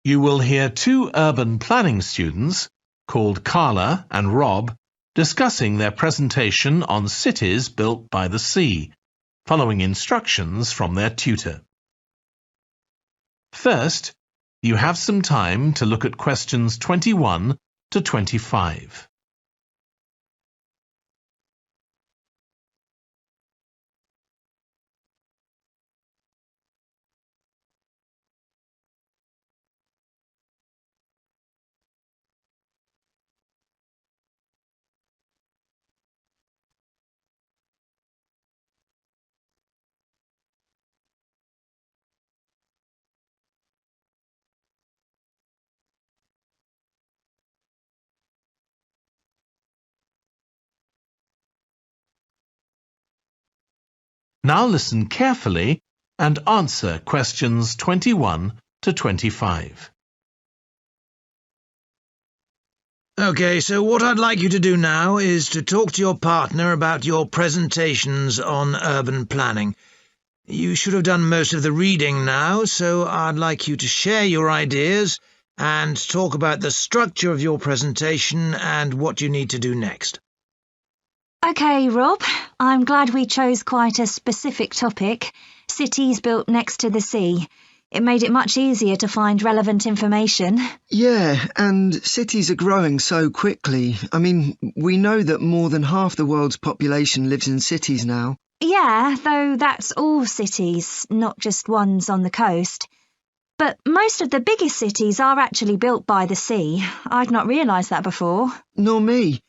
You will hear two urban planning students, called Carla and Rob, discussing their presentation on cities built by the sea, following instructions from their tutor. First, you have some time to look at questions 21 to 25. Now listen carefully and answer questions 21 to 25. Okay, so what I'd like you to do now is to talk to your partner about your presentations on urban planning. You should have done most of the reading now, so I'd like you to share your ideas and talk about the structure of your presentation and what you need to do next. OK, Rob, I'm glad we chose quite a specific topic, cities built next to the sea. It made it much easier to find relevant information. Yeah, and cities are growing so quickly. I mean, we know that more than half the world's population lives in cities now. Yeah, though that's all cities, not just ones on the coast. But most of the biggest cities are actually built by the sea. I'd not realised that before. Nor me.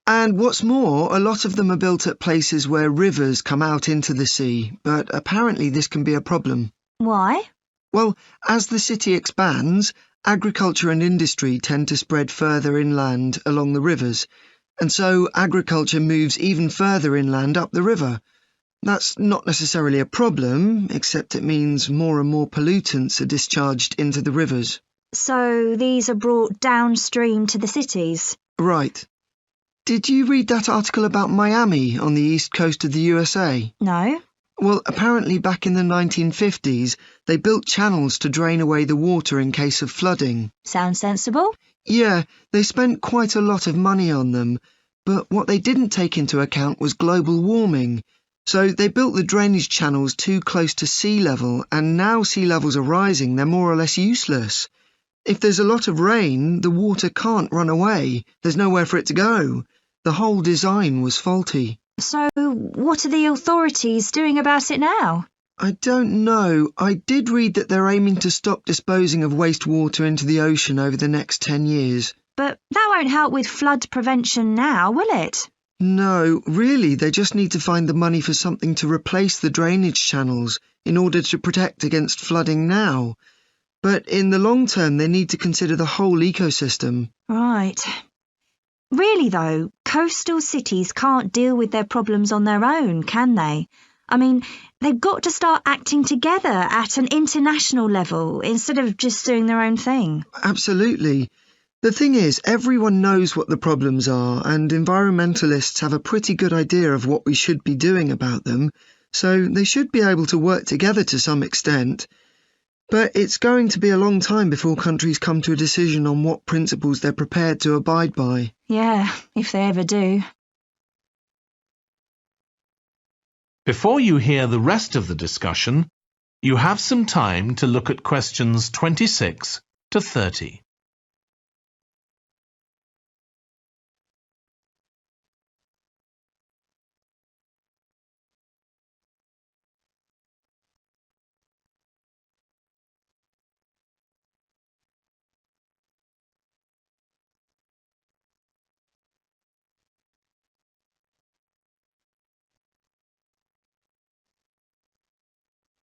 And what's more, a lot of them are built at places where rivers come out into the sea, but apparently this can be a problem. Why? Well, as the city expands, agriculture and industry tend to spread further inland along the rivers, and so agriculture moves even further inland up the river. That's not necessarily a problem, except it means more and more pollutants are discharged into the rivers. So these are brought downstream to the cities? Right. Did you read that article about Miami on the east coast of the USA? No. Well, apparently back in the 1950s, they built channels to drain away the water in case of flooding. Sounds sensible. Yeah, they spent quite a lot of money on them, but what they didn't take into account was global warming. So they built the drainage channels too close to sea level, and now sea levels are rising, they're more or less useless. If there's a lot of rain, the water can't run away. There's nowhere for it to go. The whole design was faulty. So what are the authorities doing about it now? I don't know. I did read that they're aiming to stop disposing of wastewater into the ocean over the next 10 years. But that won't help with flood prevention now, will it? No, really, they just need to find the money for something to replace the drainage channels in order to protect against flooding now. But in the long term, they need to consider the whole ecosystem. Right. Really, though, coastal cities can't deal with their problems on their own, can they? I mean, they've got to start acting together at an international level instead of just doing their own thing. Absolutely. The thing is, everyone knows what the problems are, and environmentalists have a pretty good idea of what we should be doing about them, so they should be able to work together to some extent. But it's going to be a long time before countries come to a decision on what principles they're prepared to abide by. Yeah, if they ever do. Before you hear the rest of the discussion, you have some time to look at questions 26 to 30.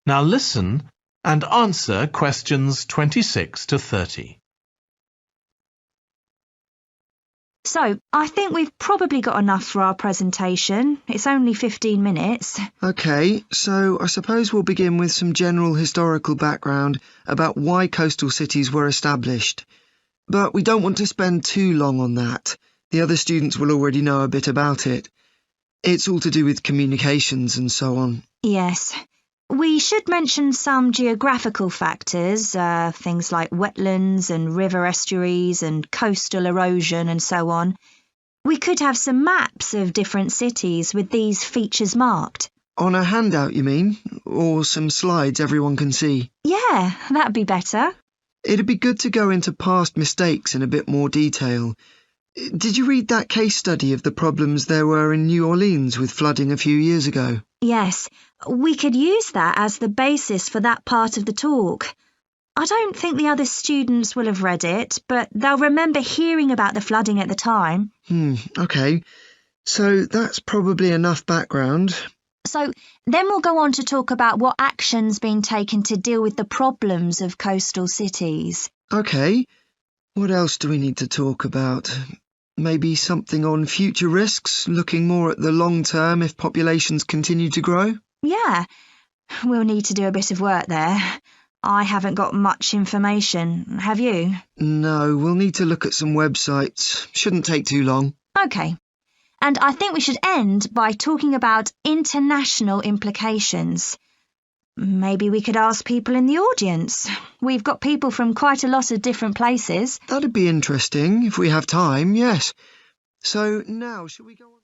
Now listen and answer questions 26 to 30. So, I think we've probably got enough for our presentation. It's only 15 minutes. OK, so I suppose we'll begin with some general historical background about why coastal cities were established. But we don't want to spend too long on that. The other students will already know a bit about it. It's all to do with communications and so on. Yes. We should mention some geographical factors, things like wetlands and river estuaries and coastal erosion and so on. We could have some maps of different cities with these features marked. On a handout, you mean? Or some slides everyone can see? Yeah, that'd be better. It'd be good to go into past mistakes in a bit more detail. Did you read that case study of the problems there were in New Orleans with flooding a few years ago? Yes, we could use that as the basis for that part of the talk. I don't think the other students will have read it, but they'll remember hearing about the flooding at the time. Okay. So that's probably enough background. So then we'll go on to talk about what action's been taken to deal with the problems of coastal cities. Okay. What else do we need to talk about? Maybe something on future risks, looking more at the long term if populations continue to grow? Yeah, we'll need to do a bit of work there. I haven't got much information, have you? No, we'll need to look at some websites. Shouldn't take too long. OK. And I think we should end by talking about international implications. Maybe we could ask people in the audience. We've got people from quite a lot of different places. That'd be interesting if we have time, yes. So now, shall we go on?